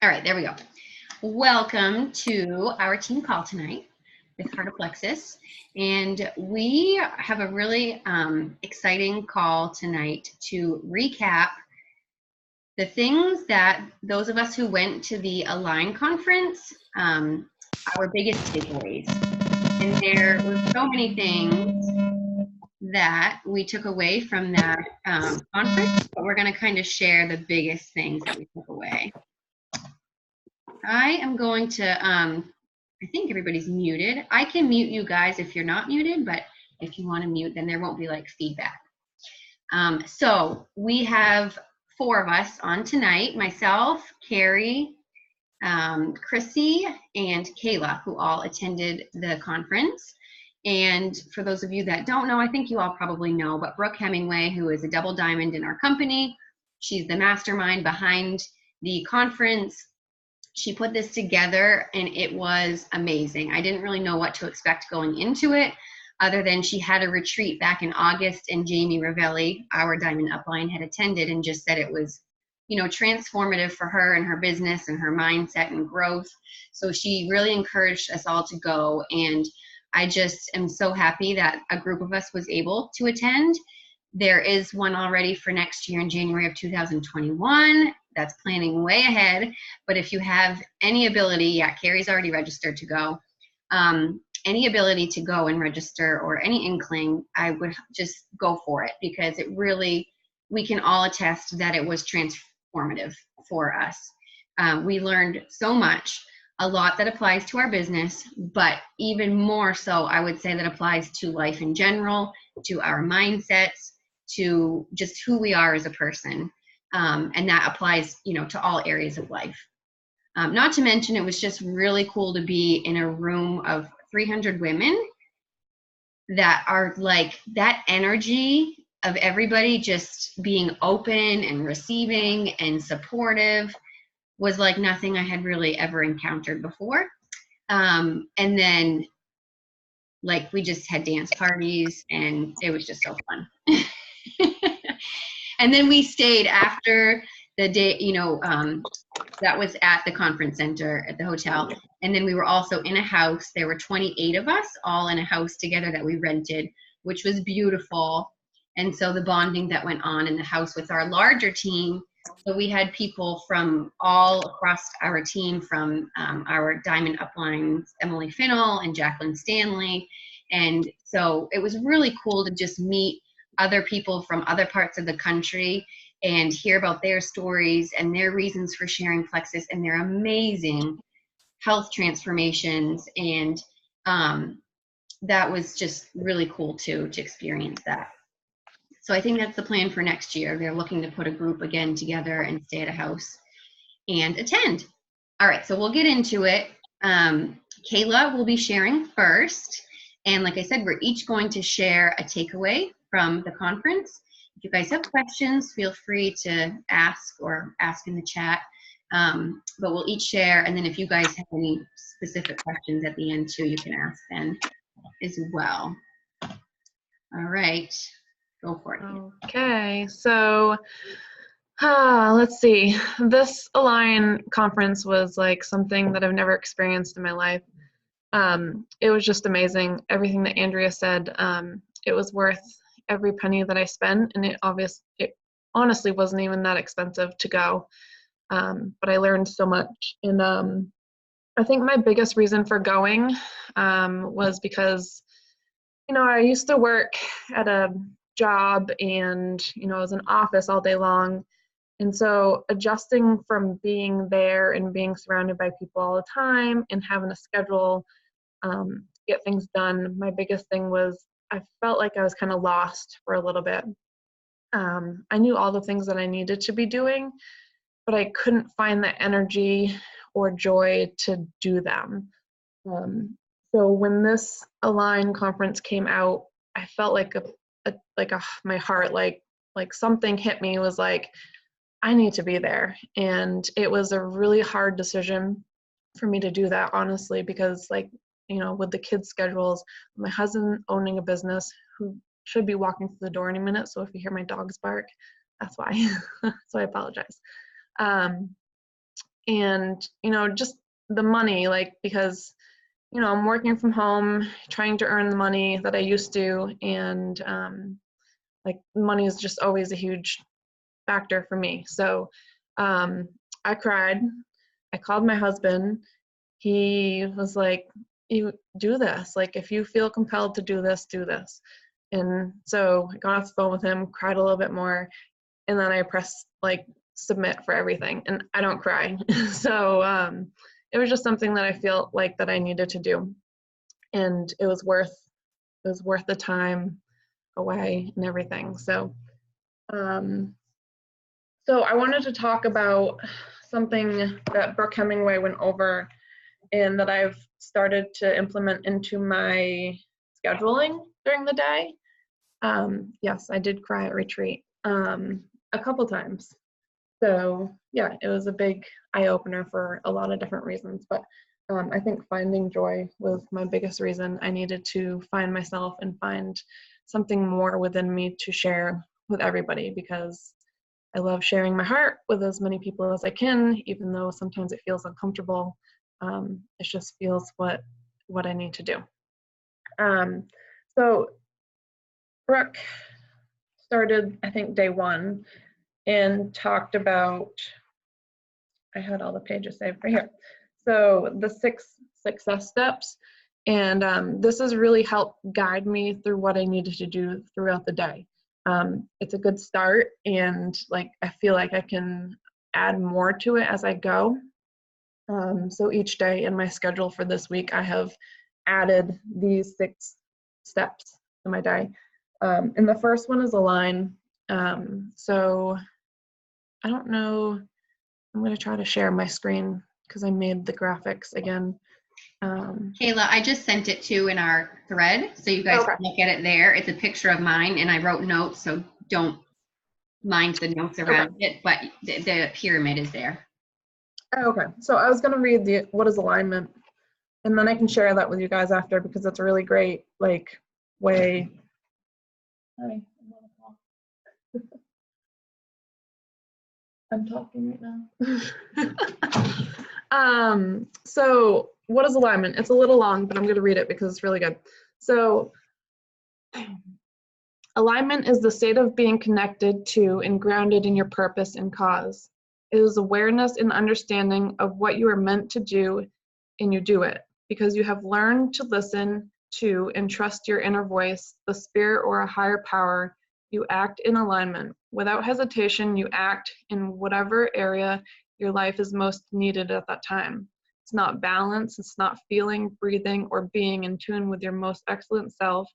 All right, there we go. Welcome to our team call tonight with Heart of Plexus. And we have a really exciting call tonight to recap the things that those of us who went to the Align conference, our biggest takeaways. And there were so many things that we took away from that conference, but we're going to kind of share the biggest things that we took away. I am going to, I think everybody's muted. I can mute you guys if you're not muted, but if you want to mute, then there won't be like feedback. So we have 4 of us on tonight, myself, Carrie, Chrissy, and Kayla, who all attended the conference. And for those of you that don't know, I think you all probably know, but Brooke Hemingway, who is a double diamond in our company, she's the mastermind behind the conference. She put this together and it was amazing. I didn't really know what to expect going into it, other than she had a retreat back in August and Jamie Ravelli, our Diamond Upline, had attended and just said it was, you know, transformative for her and her business and her mindset and growth. So she really encouraged us all to go. And I just am so happy that a group of us was able to attend. There is one already for next year in January of 2021. That's planning way ahead. But if you have any ability, yeah, Carrie's already registered to go. Any ability to go and register or any inkling, I would just go for it, because it really, we can all attest that it was transformative for us. We learned so much, a lot that applies to our business, but even more so, I would say, that applies to life in general, to our mindsets, to just who we are as a person. And that applies, you know, to all areas of life. Not to mention, it was just really cool to be in a room of 300 women that are like, that energy of everybody just being open and receiving and supportive was like nothing I had really ever encountered before. And then like we just had dance parties and it was just so fun. And then we stayed after the day, you know, that was at the conference center at the hotel. And then we were also in a house. There were 28 of us all in a house together that we rented, which was beautiful. And so the bonding that went on in the house with our larger team. So we had people from all across our team, from our Diamond Uplines, Emily Finnell and Jacqueline Stanley. And so it was really cool to just meet other people from other parts of the country and hear about their stories and their reasons for sharing Plexus and their amazing health transformations. And that was just really cool too, to experience that. So I think that's the plan for next year. They're looking to put a group again together and stay at a house and attend. All right, so we'll get into it. Kayla will be sharing first. And like I said, we're each going to share a takeaway from the conference. If you guys have questions, feel free to ask or ask in the chat. But we'll each share. And then if you guys have any specific questions at the end too, you can ask then as well. All right, go for it. Okay, so let's see. This Align conference was like something that I've never experienced in my life. It was just amazing. Everything that Andrea said, it was worth every penny that I spent, and it honestly wasn't even that expensive to go. But I learned so much. And I think my biggest reason for going was because, you know, I used to work at a job and, you know, I was in office all day long. And so adjusting from being there and being surrounded by people all the time and having a schedule to get things done, my biggest thing was I felt like I was kind of lost for a little bit. I knew all the things that I needed to be doing, but I couldn't find the energy or joy to do them. So when this Align conference came out, I felt like my heart, like something hit me. It was like, I need to be there. And it was a really hard decision for me to do that, honestly, because like, you know, with the kids' schedules, my husband owning a business, who should be walking through the door any minute. So if you hear my dogs bark, that's why. So I apologize. And, just the money, like, because, I'm working from home, trying to earn the money that I used to, and like money is just always a huge factor for me. So I cried. I called my husband. He was like, you do this. Like, if you feel compelled to do this, do this. And so I got off the phone with him, cried a little bit more, and then I pressed like submit for everything. And I don't cry. So it was just something that I feel like that I needed to do. And it was worth the time away and everything. Um, so I wanted to talk about something that Brooke Hemingway went over and that I've started to implement into my scheduling during the day. Yes, I did cry at retreat a couple times. So yeah, it was a big eye opener for a lot of different reasons. But I think finding joy was my biggest reason. I needed to find myself and find something more within me to share with everybody, because I love sharing my heart with as many people as I can, even though sometimes it feels uncomfortable. It just feels what I need to do. So Brooke started, I think, day one and talked about, I had all the pages saved right here. So the 6 success steps. And this has really helped guide me through what I needed to do throughout the day. It's a good start, and like I feel like I can add more to it as I go. So each day in my schedule for this week, I have added these 6 steps to my day. And the first one is align. So I don't know, I'm going to try to share my screen because I made the graphics again. Kayla, I just sent it to in our thread, so you guys can look at it there. It's a picture of mine, and I wrote notes, so don't mind the notes around it, but the pyramid is there. Okay, so I was going to read what is alignment, and then I can share that with you guys after, because it's a really great way. Hi, I'm talking right now. So what is alignment? It's a little long, but I'm going to read it because it's really good. So alignment is the state of being connected to and grounded in your purpose and cause. It is awareness and understanding of what you are meant to do, and you do it because you have learned to listen to and trust your inner voice, the spirit, or a higher power. You act in alignment. Without hesitation, you act in whatever area your life is most needed at that time. It's not balance, it's not feeling, breathing, or being in tune with your most excellent self.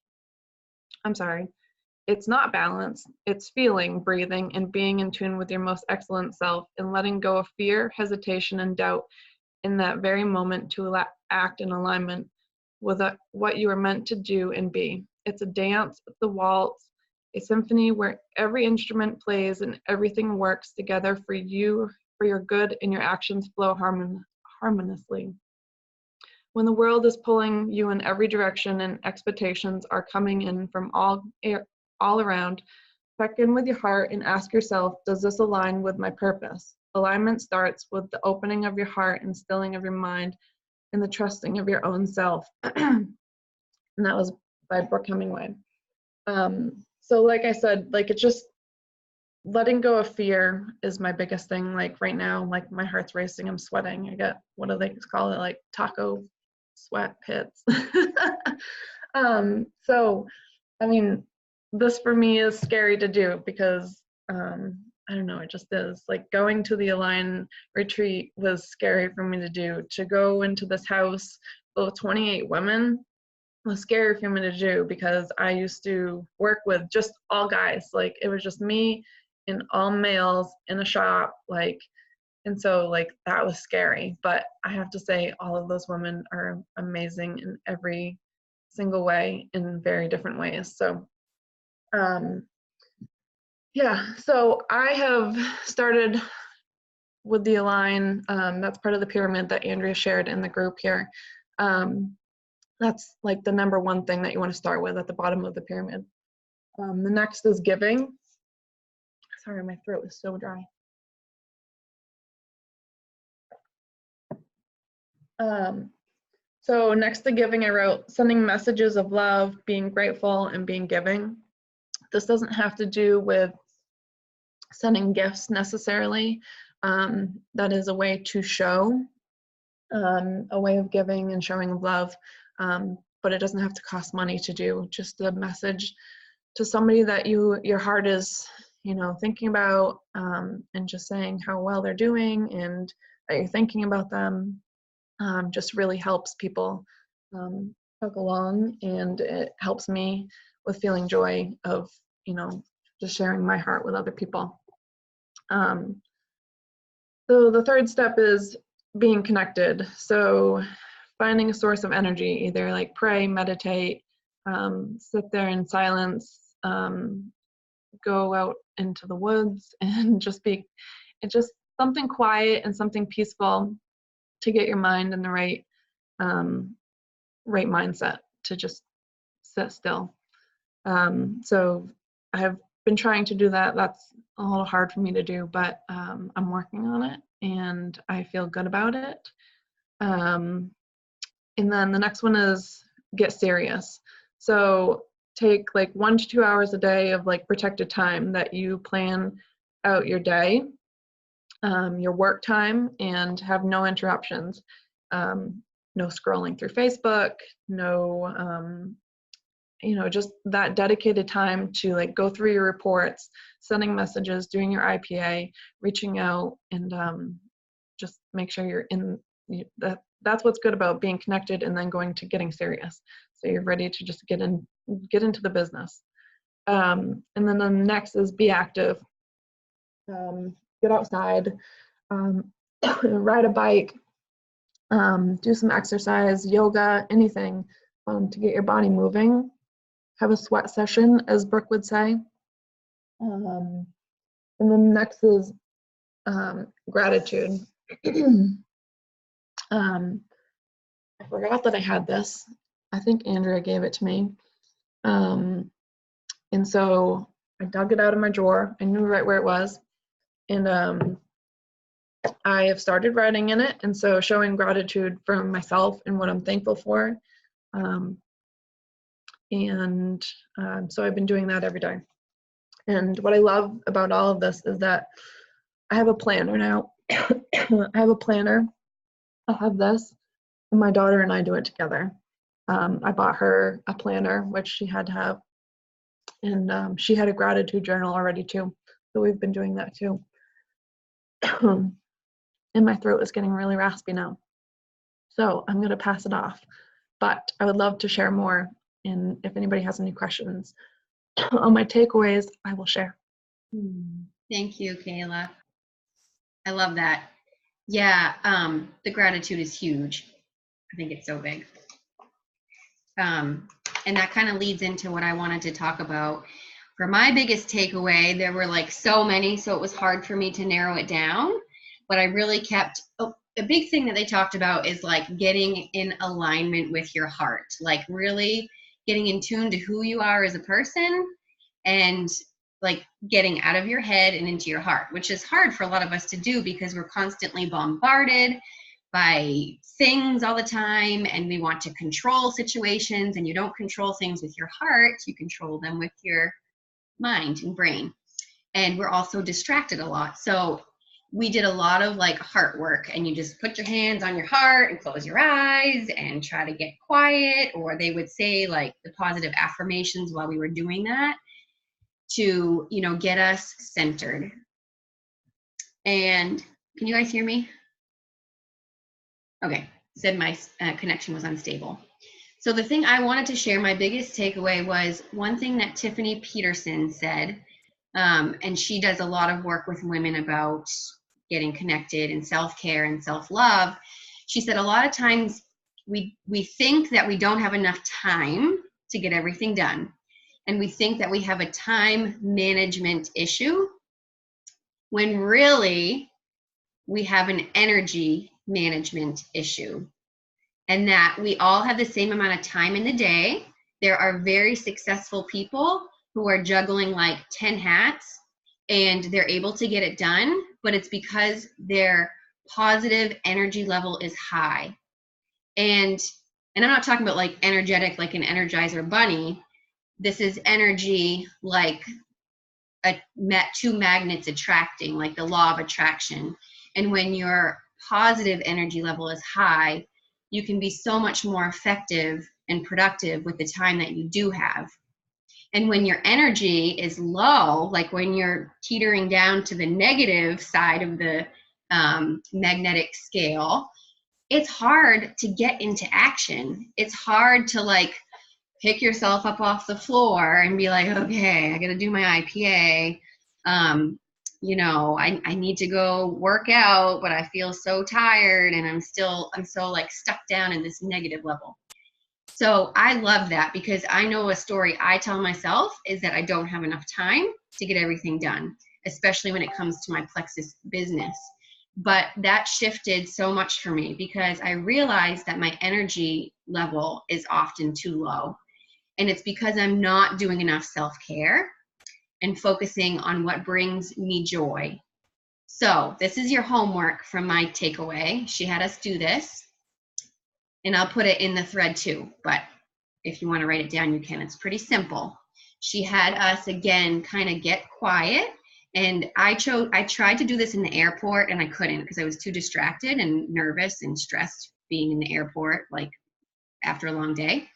It's not balance, it's feeling, breathing, and being in tune with your most excellent self, and letting go of fear, hesitation, and doubt in that very moment to act in alignment with what you are meant to do and be. It's a dance, it's a waltz, a symphony where every instrument plays and everything works together for you, for your good, and your actions flow harmoniously. When the world is pulling you in every direction and expectations are coming in from all around, check in with your heart and ask yourself, does this align with my purpose? Alignment starts with the opening of your heart and stilling of your mind and the trusting of your own self. And that was by Brooke Hemingway. So like I said, it's just letting go of fear is my biggest thing. Like right now, my heart's racing, I'm sweating. I get, what do they call it? Like taco sweat pits. So, I mean, this for me is scary to do because, I don't know, it just is. Like going to the Align retreat was scary for me to do. To go into this house full of 28 women was scary for me to do because I used to work with just all guys. Like it was just me and all males in a shop. And so that was scary. But I have to say all of those women are amazing in every single way in very different ways. So yeah, so I have started with the Align. That's part of the pyramid that Andrea shared in the group here. That's the number one thing that you want to start with at the bottom of the pyramid. The next is giving. Sorry, my throat is so dry. So next to giving, I wrote sending messages of love, being grateful, and being giving. This doesn't have to do with sending gifts necessarily. That is a way to show, a way of giving and showing of love, but it doesn't have to cost money to do. Just a message to somebody that your heart is, thinking about, and just saying how well they're doing and that you're thinking about them, just really helps people tug along, and it helps me with feeling joy of, just sharing my heart with other people. So the third step is being connected. So finding a source of energy, either like pray, meditate, sit there in silence, go out into the woods and just just something quiet and something peaceful to get your mind in the right mindset to just sit still. So I have been trying to do that. That's a little hard for me to do, but I'm working on it and I feel good about it. And then the next one is get serious. So take like 1 to 2 hours a day of like protected time that you plan out your day, your work time, and have no interruptions. No scrolling through Facebook, no just that dedicated time to like go through your reports, sending messages, doing your IPA, reaching out, and just make sure you're in that's what's good about being connected and then going to getting serious. So you're ready to just get into the business. And then the next is be active. Get outside, ride a bike, do some exercise, yoga, anything to get your body moving. Have a sweat session, as Brooke would say. And then next is gratitude. I forgot that I had this. I think Andrea gave it to me. And so I dug it out of my drawer. I knew right where it was. And I have started writing in it. And so showing gratitude for myself and what I'm thankful for. So I've been doing that every day. And what I love about all of this is that I have a planner now. I have a planner. I have this, and my daughter and I do it together. I bought her a planner, which she had to have, and she had a gratitude journal already too. So we've been doing that too. And my throat is getting really raspy now. So I'm going to pass it off. But I would love to share more. And if anybody has any questions on my takeaways, I will share. Thank you, Kayla. I love that. Yeah, the gratitude is huge. I think it's so big. And that kind of leads into what I wanted to talk about. For my biggest takeaway, there were like so many, so it was hard for me to narrow it down. But I really kept, a big thing that they talked about is like getting in alignment with your heart, like really getting in tune to who you are as a person, and like getting out of your head and into your heart, which is hard for a lot of us to do because we're constantly bombarded by things all the time, and we want to control situations, and you don't control things with your heart, you control them with your mind and brain. And we're also distracted a lot. So we did a lot of like heart work, and you just put your hands on your heart and close your eyes and try to get quiet, or they would say like the positive affirmations while we were doing that to, get us centered. And can you guys hear me? Okay, said my connection was unstable. So the thing I wanted to share, my biggest takeaway was one thing that Tiffany Peterson said, and she does a lot of work with women about getting connected and self-care and self-love. She said a lot of times we think that we don't have enough time to get everything done. And we think that we have a time management issue, when really we have an energy management issue. And that we all have the same amount of time in the day. There are very successful people who are juggling like 10 hats, and they're able to get it done, but it's because their positive energy level is high. And I'm not talking about like energetic, like an Energizer bunny. This is energy like two magnets attracting, like the law of attraction. And when your positive energy level is high, you can be so much more effective and productive with the time that you do have. And when your energy is low, like when you're teetering down to the negative side of the magnetic scale, it's hard to get into action. It's hard to like pick yourself up off the floor and be like, okay, I got to do my IPA. I need to go work out, but I feel so tired and I'm so like stuck down in this negative level. So I love that because I know a story I tell myself is that I don't have enough time to get everything done, especially when it comes to my Plexus business. But that shifted so much for me because I realized that my energy level is often too low. And it's because I'm not doing enough self-care and focusing on what brings me joy. So this is your homework from my takeaway. She had us do this. And I'll put it in the thread too, but if you want to write it down, you can. It's pretty simple. She had us again kind of get quiet, and I tried to do this in the airport and I couldn't because I was too distracted and nervous and stressed being in the airport like after a long day.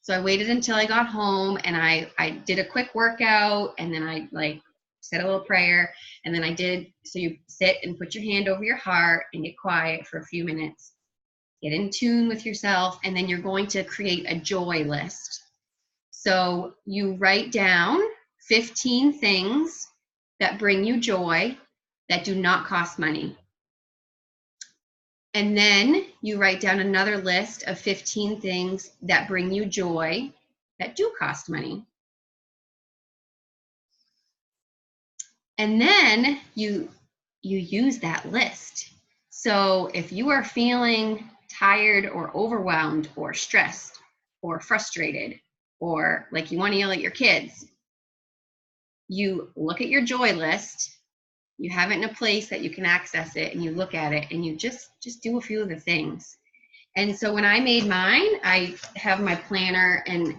So I waited until I got home and I did a quick workout, and then I like said a little prayer, and then so you sit and put your hand over your heart and get quiet for a few minutes. Get in tune with yourself, and then you're going to create a joy list. So you write down 15 things that bring you joy that do not cost money. And then you write down another list of 15 things that bring you joy that do cost money. And then you use that list. So if you are feeling tired or overwhelmed or stressed or frustrated or like you want to yell at your kids, you look at your joy list, you have it in a place that you can access it, and you look at it and you just do a few of the things. And so when I made mine, I have my planner and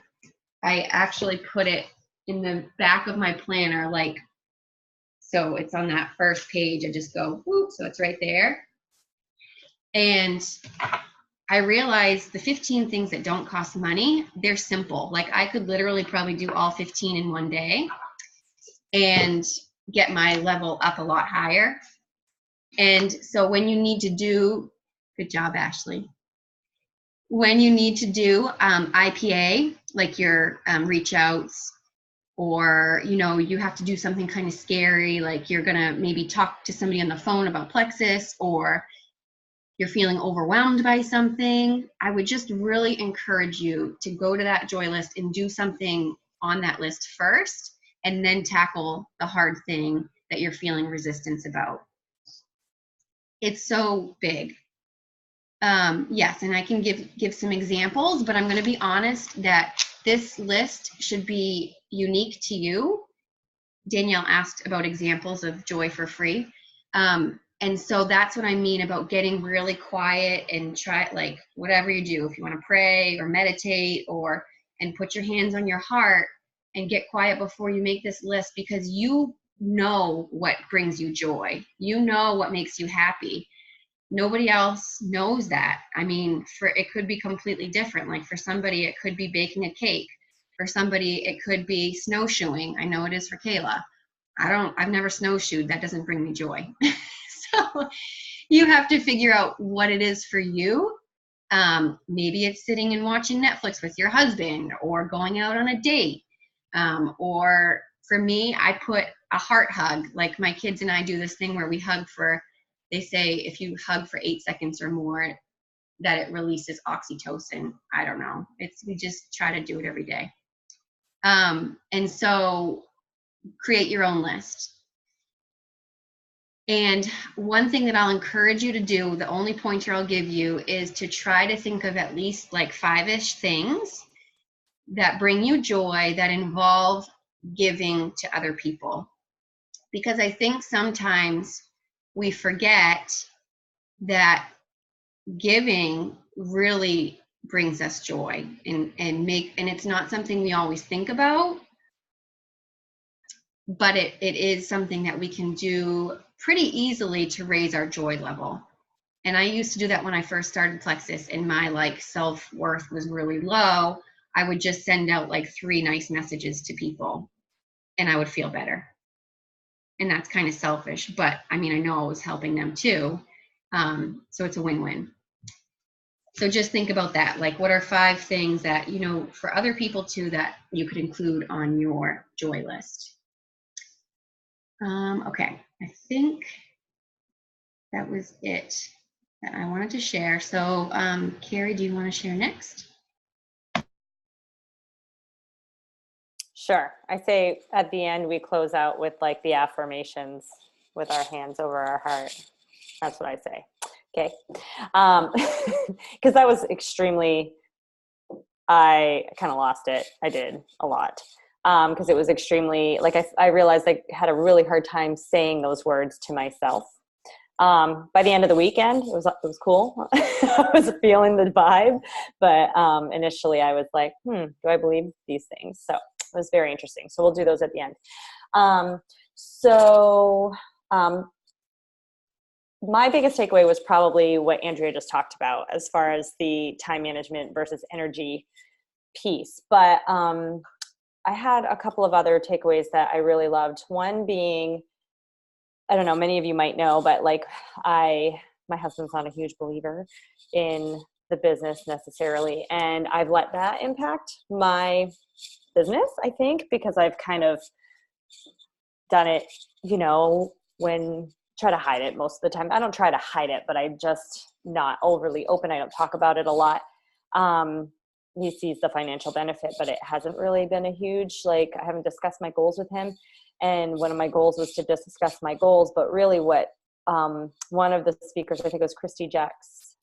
I actually put it in the back of my planner, like, so it's on that first page. I just go, whoop, so it's right there. And I realized the 15 things that don't cost money, they're simple. Like I could literally probably do all 15 in one day and get my level up a lot higher. And so when you need to do, good job, Ashley. When you need to do IPA, like your reach outs, or you have to do something kind of scary, like you're gonna maybe talk to somebody on the phone about Plexus, or you're feeling overwhelmed by something, I would just really encourage you to go to that joy list and do something on that list first, and then tackle the hard thing that you're feeling resistance about. It's so big. Yes, and I can give some examples, but I'm going to be honest that this list should be unique to you. Danielle asked about examples of joy for free. And so that's what I mean about getting really quiet and try, like, whatever you do, if you want to pray or meditate and put your hands on your heart and get quiet before you make this list, because you know what brings you joy. You know what makes you happy. Nobody else knows that. I mean, it could be completely different. Like for somebody, it could be baking a cake. For somebody, it could be snowshoeing. I know it is for Kayla. I've never snowshoed. That doesn't bring me joy. So you have to figure out what it is for you. Maybe it's sitting and watching Netflix with your husband, or going out on a date. Or for me, I put a heart hug. Like my kids and I do this thing where we hug they say if you hug for 8 seconds or more, that it releases oxytocin. I don't know. We just try to do it every day. And so create your own list. And one thing that I'll encourage you to do, the only pointer I'll give you, is to try to think of at least like 5-ish things that bring you joy that involve giving to other people. Because I think sometimes we forget that giving really brings us joy, and it's not something we always think about, but it is something that we can do pretty easily to raise our joy level. And I used to do that when I first started Plexus, and my like self-worth was really low. I would just send out like 3 nice messages to people and I would feel better. And that's kind of selfish, but I mean, I know I was helping them too. So it's a win-win. So just think about that. Like, what are 5 things that, you know, for other people too, that you could include on your joy list? Okay, I think that was it that I wanted to share. So, Carrie, do you want to share next? Sure. I say at the end, we close out with like the affirmations with our hands over our heart. That's what I say. Okay. Because that was extremely, I kind of lost it. I did a lot. Because it was extremely, like I realized I had a really hard time saying those words to myself. By the end of the weekend, it was cool. I was feeling the vibe, but initially I was like, do I believe these things? So it was very interesting. So we'll do those at the end. My biggest takeaway was probably what Andrea just talked about as far as the time management versus energy piece. But I had a couple of other takeaways that I really loved. One being, I don't know, many of you might know, but like my husband's not a huge believer in the business necessarily. And I've let that impact my business, I think, because I've kind of done it, you know, try to hide it most of the time. I don't try to hide it, but I'm just not overly open. I don't talk about it a lot. He sees the financial benefit, but it hasn't really been a huge, like, I haven't discussed my goals with him. And one of my goals was to just discuss my goals, but really what one of the speakers, I think it was Christy Jacks,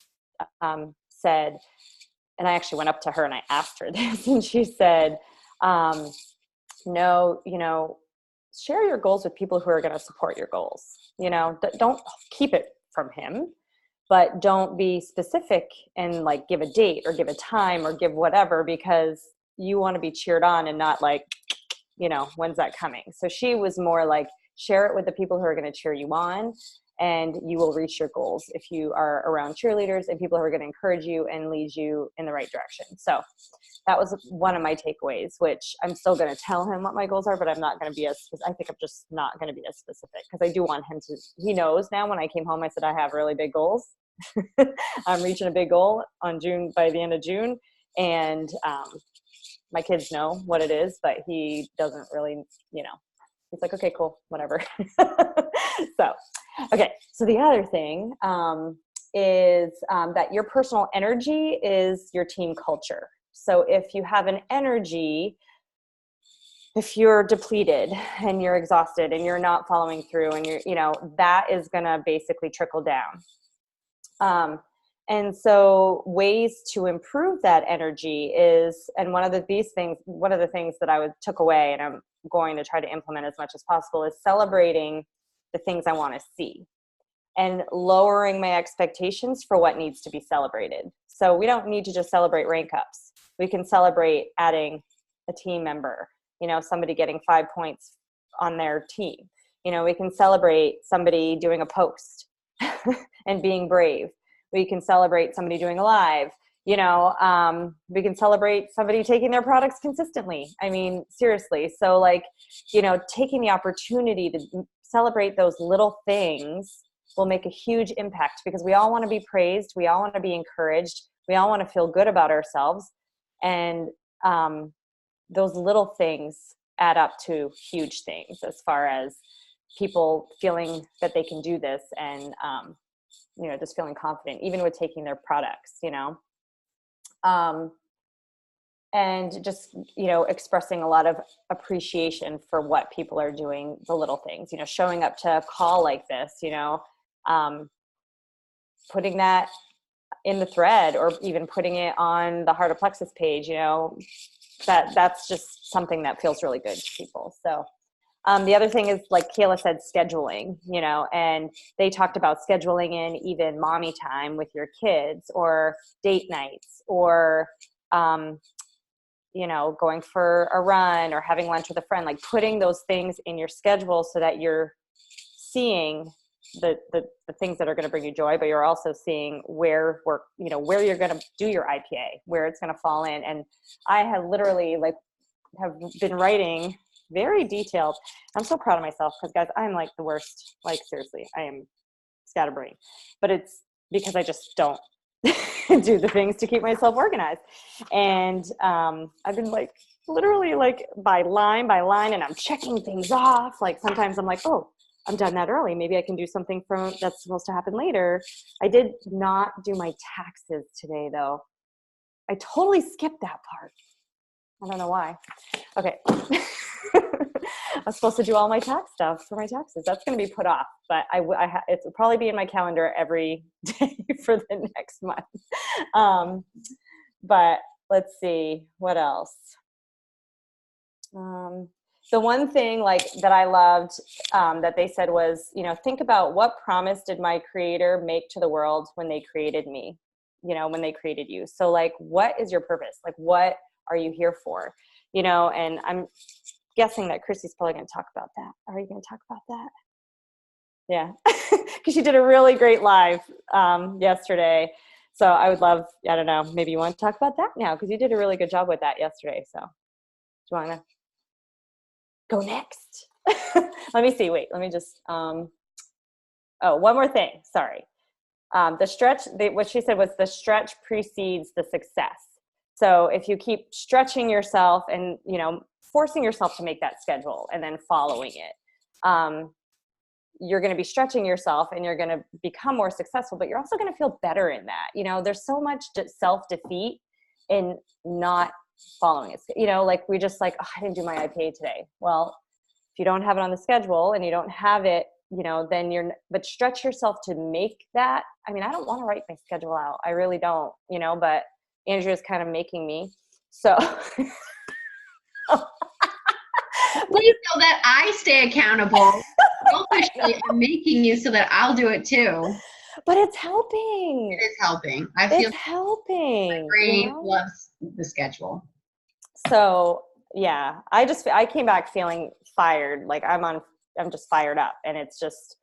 said, and I actually went up to her and I asked her this, and she said, no, you know, share your goals with people who are going to support your goals. You know, don't keep it from him, but don't be specific and like give a date or give a time or give whatever, because you want to be cheered on and not like, you know, when's that coming? So she was more like, share it with the people who are going to cheer you on, and you will reach your goals if you are around cheerleaders and people who are going to encourage you and lead you in the right direction. So that was one of my takeaways, which I'm still going to tell him what my goals are, but I'm not going to be I think I'm just not going to be as specific, because I do want him to, he knows now. When I came home, I said, I have really big goals. I'm reaching a big goal by the end of June. And my kids know what it is, but he doesn't really, you know, he's like, okay, cool, whatever. So, okay. So the other thing is that your personal energy is your team culture. So if you have an energy, if you're depleted and you're exhausted and you're not following through and you're, you know, that is going to basically trickle down. And so ways to improve that energy is, and one of the things that I took away, and I'm going to try to implement as much as possible, is celebrating the things I want to see and lowering my expectations for what needs to be celebrated. So we don't need to just celebrate rank ups. We can celebrate adding a team member, you know, somebody getting 5 points on their team. You know, we can celebrate somebody doing a post and being brave. We can celebrate somebody doing a live, you know, we can celebrate somebody taking their products consistently. I mean, seriously. So like, you know, taking the opportunity to celebrate those little things will make a huge impact, because we all want to be praised. We all want to be encouraged. We all want to feel good about ourselves. And those little things add up to huge things as far as people feeling that they can do this, and, you know, just feeling confident, even with taking their products, you know, and just, you know, expressing a lot of appreciation for what people are doing, the little things, you know, showing up to a call like this, you know, putting that in the thread, or even putting it on the Heart of Plexus page, you know, that's just something that feels really good to people. So The other thing is, like Kayla said, scheduling, and they talked about scheduling in even mommy time with your kids, or date nights, or, going for a run or having lunch with a friend, like putting those things in your schedule so that you're seeing the things that are going to bring you joy, but you're also seeing where you're going to do your IPA, where it's going to fall in. And I have literally have been writing very detailed. I'm so proud of myself because, guys, I'm like the worst. Like, seriously, I am scatterbrained, but it's because I just don't do the things to keep myself organized. And I've been literally by line, and I'm checking things off. Like sometimes I'm like, oh, I'm done that early. Maybe I can do something that's supposed to happen later. I did not do my taxes today, though. I totally skipped that part. I don't know why. Okay. I was supposed to do all my tax stuff for my taxes. That's going to be put off, but it'll probably be in my calendar every day for the next month. But let's see, what else? The one thing that I loved that they said was, think about what promise did my creator make to the world when they created me, when they created you. So what is your purpose? What are you here for? And I'm guessing that Christy's probably going to talk about that. Are you going to talk about that? Yeah, because she did a really great live yesterday. So I would love, I don't know, maybe you want to talk about that now because you did a really good job with that yesterday. So do you want to go next? Let me see. Wait, let me just, one more thing. Sorry. The stretch, what she said was the stretch precedes the success. So if you keep stretching yourself and, forcing yourself to make that schedule and then following it, you're going to be stretching yourself and you're going to become more successful, but you're also going to feel better in that. There's so much self-defeat in not following it. We just oh, I didn't do my IPA today. Well, if you don't have it on the schedule and you don't have it, then but stretch yourself to make that. I mean, I don't want to write my schedule out. I really don't, but Andrea's kind of making me. So Please know that I stay accountable. Selfishly, I'm making you so that I'll do it too. But it's helping. It is helping. I feel it's helping. My brain loves the schedule. So yeah, I came back feeling fired. I'm just fired up, and it's just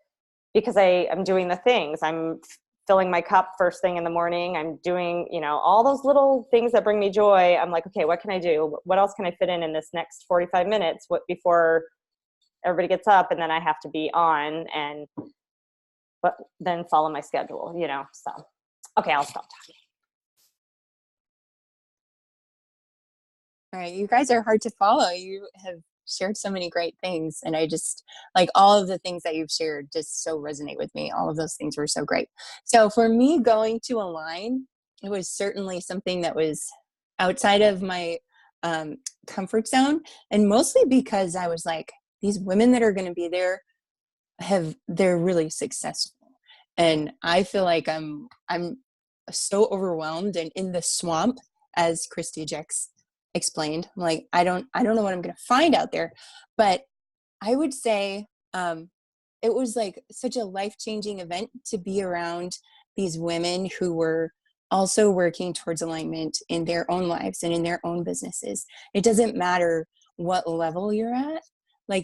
because I'm doing the things. I'm filling my cup first thing in the morning. I'm doing, all those little things that bring me joy. I'm like, okay, what can I do? What else can I fit in this next 45 minutes before everybody gets up? And then I have to be on but then follow my schedule, so. Okay, I'll stop talking. All right, you guys are hard to follow. You have shared so many great things, and I just all of the things that you've shared just so resonate with me. All of those things were so great. So for me, going to align, it was certainly something that was outside of my comfort zone, and mostly because I was like, these women that are going to be there they're really successful, and I feel like I'm so overwhelmed and in the swamp, as Christy Jex explained. I'm like, I don't know what I'm going to find out there. But I would say it was such a life-changing event to be around these women who were also working towards alignment in their own lives and in their own businesses. It doesn't matter what level you're at.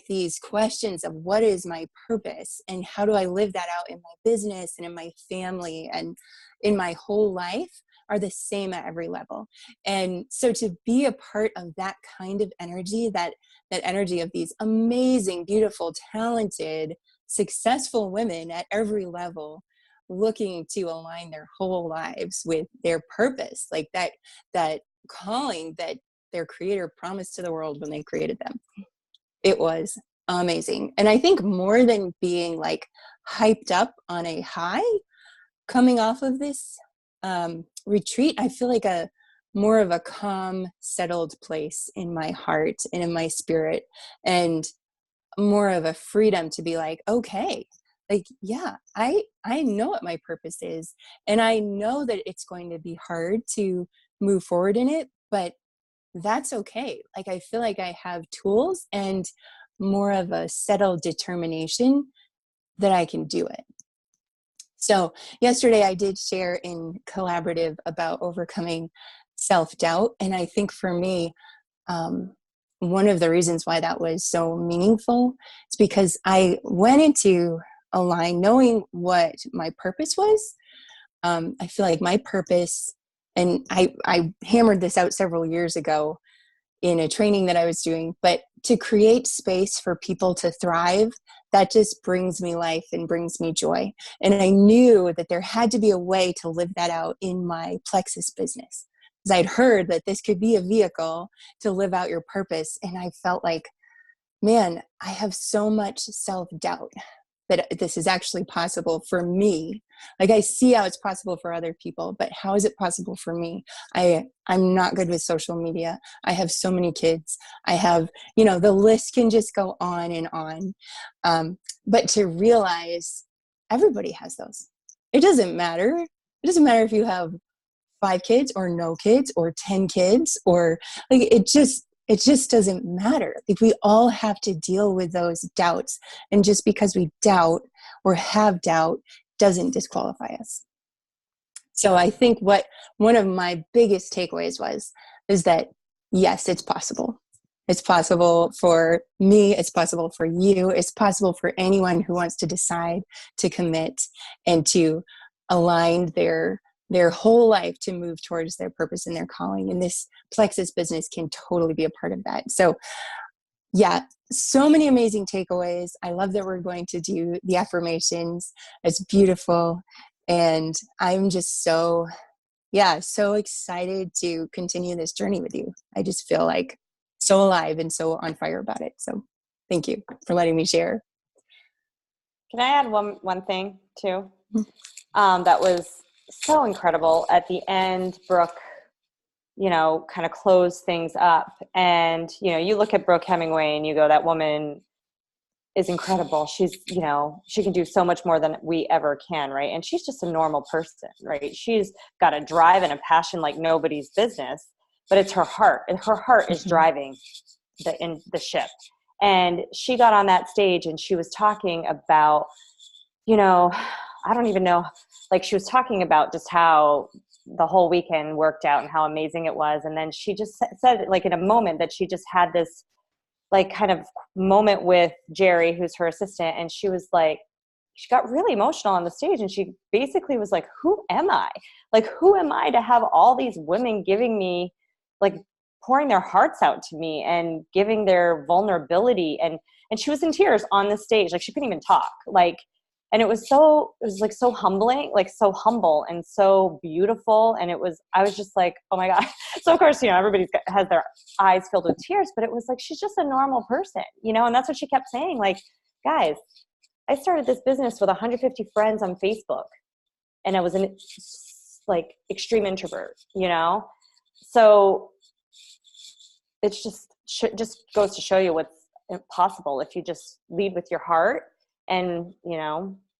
These questions of what is my purpose and how do I live that out in my business and in my family and in my whole life are the same at every level. And so to be a part of that kind of energy, that energy of these amazing, beautiful, talented, successful women at every level, looking to align their whole lives with their purpose, that calling that their creator promised to the world when they created them. It was amazing. And I think more than being hyped up on a high, coming off of this retreat, I feel more of a calm, settled place in my heart and in my spirit, and more of a freedom to be okay, yeah, I know what my purpose is, and I know that it's going to be hard to move forward in it, but that's okay. I feel I have tools, and more of a settled determination that I can do it. So yesterday I did share in Collaborative about overcoming self-doubt. And I think for me, one of the reasons why that was so meaningful is because I went into a line knowing what my purpose was. I feel like my purpose, and I hammered this out several years ago in a training that I was doing, but to create space for people to thrive, that just brings me life and brings me joy. And I knew that there had to be a way to live that out in my Plexus business, because I'd heard that this could be a vehicle to live out your purpose. And I felt like, man, I have so much self-doubt that this is actually possible for me. Like, I see how it's possible for other people, but how is it possible for me? I'm not good with social media. I have so many kids. I have, the list can just go on and on. But to realize everybody has those. It doesn't matter. It doesn't matter if you have 5 kids or no kids or 10 kids, or like, it just doesn't matter. Like, we all have to deal with those doubts. And just because we doubt or have doubt doesn't disqualify us. So I think what one of my biggest takeaways is that, yes, it's possible. It's possible for me. It's possible for you. It's possible for anyone who wants to decide to commit and to align their whole life to move towards their purpose and their calling. And this Plexus business can totally be a part of that. So yeah, so many amazing takeaways. I love that we're going to do the affirmations. It's beautiful. And I'm just so excited to continue this journey with you. I just feel like so alive and so on fire about it. So thank you for letting me share. Can I add one thing too? That was so incredible. At the end, Brooke, kind of closed things up. And, you look at Brooke Hemingway and you go, that woman is incredible. She's, she can do so much more than we ever can, right? And she's just a normal person, right? She's got a drive and a passion like nobody's business, but it's her heart. And her heart is driving the ship. And she got on that stage and she was talking about, I don't even know, like, she was talking about just how the whole weekend worked out and how amazing it was. And then she just said, like, in a moment that she just had this, like, kind of moment with Jerry, who's her assistant. And she was like, she got really emotional on the stage. And she basically was like, who am I? Like, who am I to have all these women giving me, like, pouring their hearts out to me and giving their vulnerability? And she was in tears on the stage. Like, she couldn't even talk. Like, and it was so humbling, like, so humble and so beautiful. And I was just like, oh my God. So of course, everybody has their eyes filled with tears, but it was like, she's just a normal person, and that's what she kept saying. Like, guys, I started this business with 150 friends on Facebook, and I was an extreme introvert, So it's just goes to show you what's possible if you just lead with your heart and,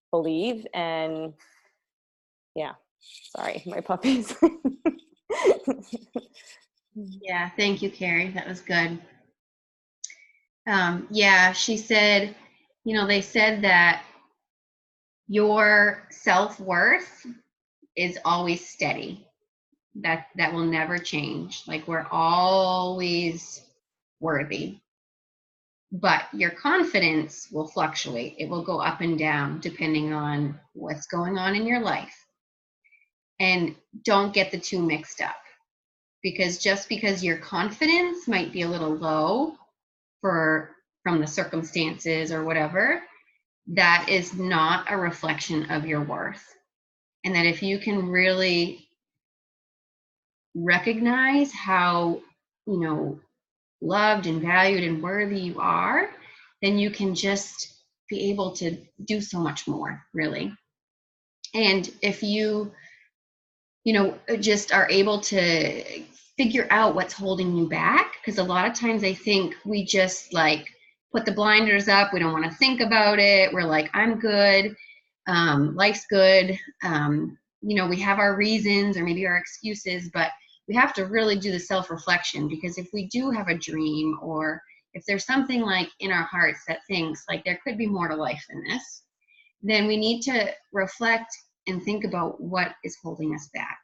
believe. And yeah, sorry, my puppies. Yeah, thank you, Carrie. That was good. Yeah, she said, they said that your self-worth is always steady. That will never change. Like, we're always worthy. But your confidence will fluctuate. It will go up and down depending on what's going on in your life. And don't get the two mixed up, because just because your confidence might be a little low from the circumstances or whatever, that is not a reflection of your worth. And that if you can really recognize how, loved and valued and worthy you are, then you can just be able to do so much more, really. And if you, just are able to figure out what's holding you back, because a lot of times I think we just put the blinders up. We don't want to think about it. We're like, I'm good. Life's good. We have our reasons or maybe our excuses, but we have to really do the self-reflection, because if we do have a dream, or if there's something like in our hearts that thinks like there could be more to life than this, then we need to reflect and think about what is holding us back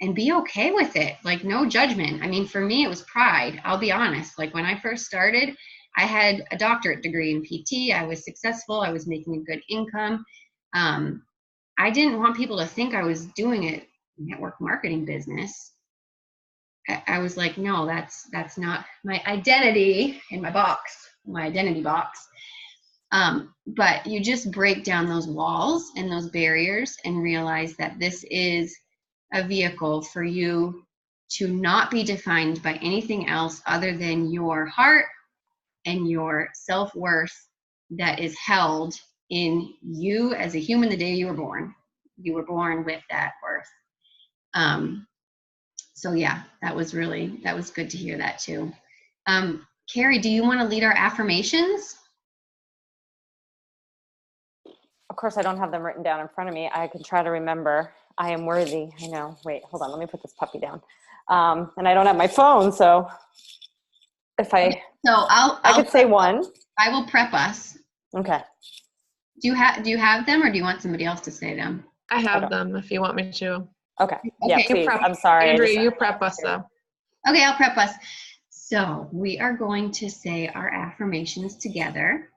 and be okay with it. Like, no judgment. I mean, for me, it was pride. I'll be honest. Like, when I first started, I had a doctorate degree in PT. I was successful. I was making a good income. I didn't want people to think I was doing a network marketing business. I was like, no, that's not my identity in my box, my identity box. But you just break down those walls and those barriers and realize that this is a vehicle for you to not be defined by anything else other than your heart and your self-worth that is held in you as a human the day you were born. You were born with that worth. So yeah, that was good to hear that too. Carrie, do you want to lead our affirmations? Of course, I don't have them written down in front of me. I can try to remember. I am worthy. I know. Wait, hold on. Let me put this puppy down. And I don't have my phone, so if I could say one. I will prep us. Okay. Do you have them, or do you want somebody else to say them? I have them if you want me to. Okay. Yeah, please. I'm sorry. Andrea, you prep us though. Okay, I'll prep us. So we are going to say our affirmations together.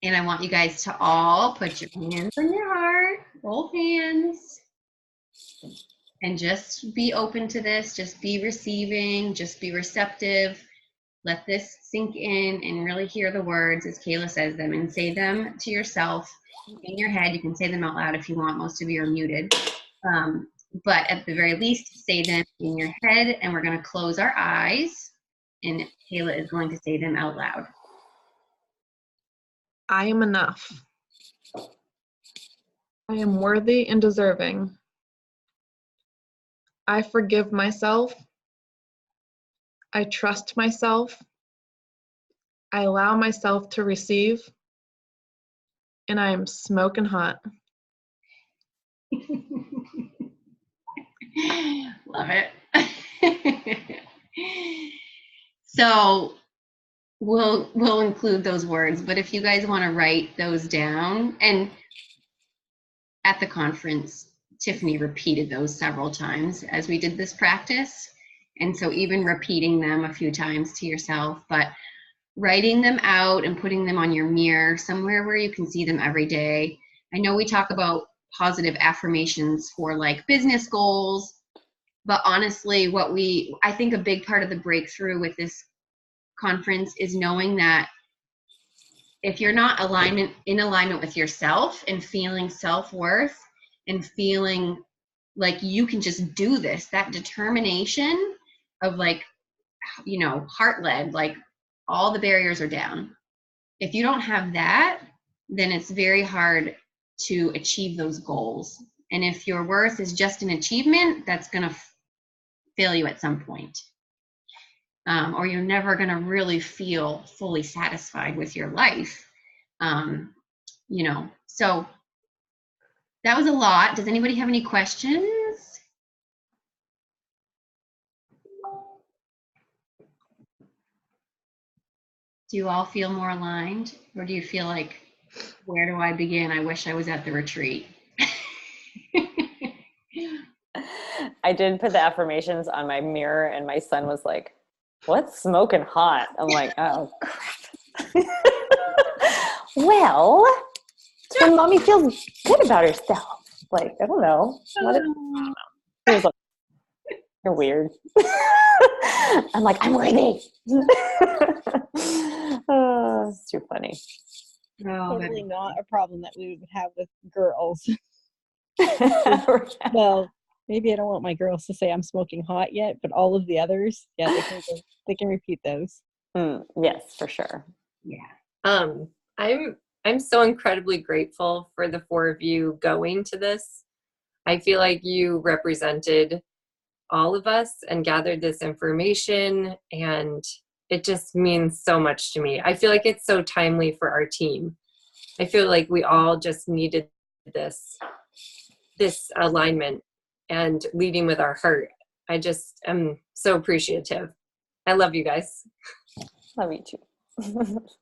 And I want you guys to all put your hands on your heart, both hands, and just be open to this. Just be receiving, just be receptive. Let this sink in and really hear the words as Kayla says them, and say them to yourself in your head. You can say them out loud if you want. Most of you are muted. But at the very least, say them in your head, and we're going to close our eyes, and Kayla is going to say them out loud. I am enough. I am worthy and deserving. I forgive myself. I trust myself. I allow myself to receive. And I am smoking hot. Love it. So we'll include those words, but if you guys want to write those down, and at the conference, Tiffany repeated those several times as we did this practice. And so even repeating them a few times to yourself, but writing them out and putting them on your mirror somewhere where you can see them every day. I know we talk about positive affirmations for like business goals, but honestly, I think a big part of the breakthrough with this conference is knowing that if you're not in alignment with yourself and feeling self-worth and feeling like you can just do this, that determination of like, heart-led, like all the barriers are down. If you don't have that, then it's very hard to achieve those goals. And if your worth is just an achievement, that's going to fail you at some point. Or you're never going to really feel fully satisfied with your life. So that was a lot. Does anybody have any questions? Do you all feel more aligned, or do you feel like, where do I begin? I wish I was at the retreat. I did put the affirmations on my mirror, and my son was like, "What's smoking hot?" I'm like, "Oh crap." Well, when mommy feels good about herself. Like, I don't know. He was like, "You're weird." I'm like, "I'm worthy." It's too funny. Totally not a problem that we would have with girls. Right. Well, maybe I don't want my girls to say I'm smoking hot yet, but all of the others, yeah, they can repeat those. Yes, for sure. Yeah. I'm so incredibly grateful for the four of you going to this. I feel like you represented all of us and gathered this information, and it just means so much to me. I feel like it's so timely for our team. I feel like we all just needed this alignment and leading with our heart. I just am so appreciative. I love you guys. Love you too.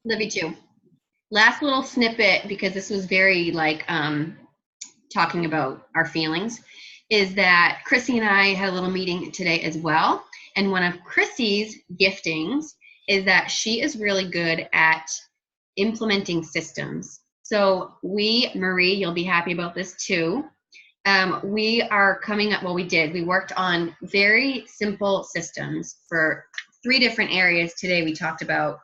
Love you too. Last little snippet, because this was very like talking about our feelings, is that Chrissy and I had a little meeting today as well. And one of Chrissy's giftings is that she is really good at implementing systems. So Marie, you'll be happy about this too. We are coming up, we worked on very simple systems for 3 different areas today. We talked about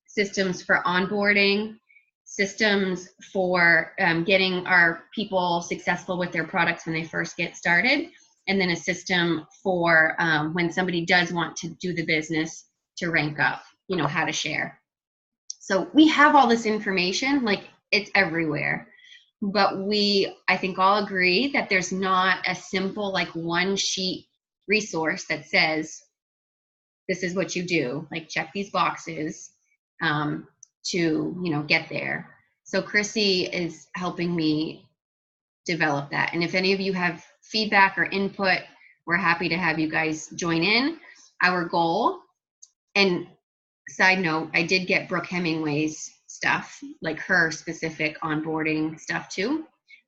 systems for onboarding, systems for getting our people successful with their products when they first get started, and then a system for when somebody does want to do the business to rank up, how to share. So we have all this information, like it's everywhere. But I think all agree that there's not a simple, like one sheet resource that says, this is what you do, like check these boxes to, get there. So Chrissy is helping me develop that. And if any of you have feedback or input, we're happy to have you guys join in. Our goal, and side note, I did get Brooke Hemingway's stuff, like her specific onboarding stuff too,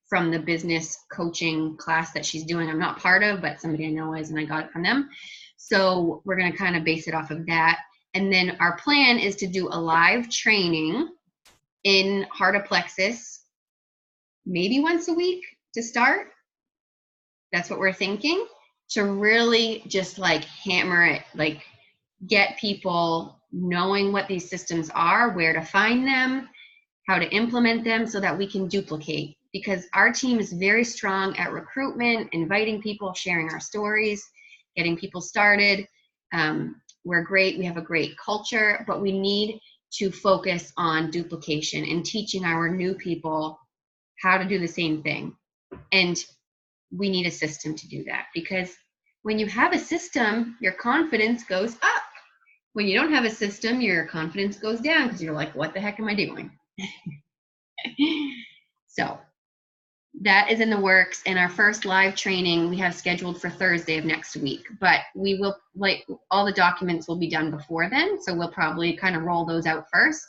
from the business coaching class that she's doing. I'm not part of, but somebody I know is, and I got it from them. So we're going to kind of base it off of that. And then our plan is to do a live training in Heart of Plexus, maybe once a week to start. That's what we're thinking, to really just like hammer it, like get people knowing what these systems are, where to find them, how to implement them so that we can duplicate. Because our team is very strong at recruitment, inviting people, sharing our stories, getting people started. We're great. We have a great culture, but we need to focus on duplication and teaching our new people how to do the same thing. And we need a system to do that, because when you have a system, your confidence goes up. When you don't have a system, your confidence goes down because you're like, what the heck am I doing? So that is in the works, and our first live training we have scheduled for Thursday of next week, but we will, like, all the documents will be done before then, so we'll probably kind of roll those out first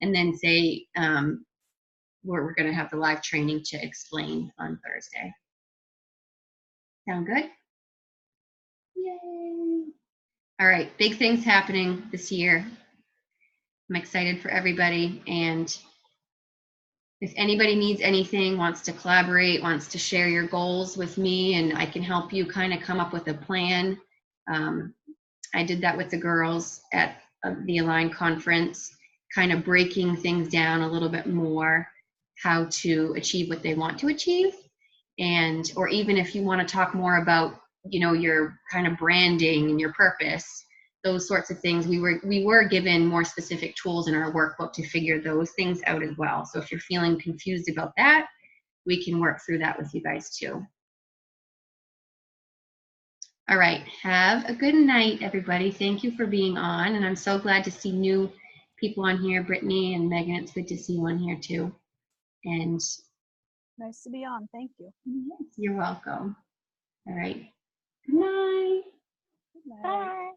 and then say we're going to have the live training to explain on Thursday. Sound good? Yay! All right, big things happening this year. I'm excited for everybody, and if anybody needs anything, wants to collaborate, wants to share your goals with me, and I can help you kind of come up with a plan. I did that with the girls at the Align conference, kind of breaking things down a little bit more, how to achieve what they want to achieve. And, or even if you want to talk more about, your kind of branding and your purpose, those sorts of things, we were given more specific tools in our workbook to figure those things out as well. So if you're feeling confused about that, we can work through that with you guys too. All right, have a good night, everybody. Thank you for being on, and I'm so glad to see new people on here. Brittany and Megan, it's good to see you on here too. And Nice to be on. Thank you. you're welcome. All right. Good night. Good night. Bye.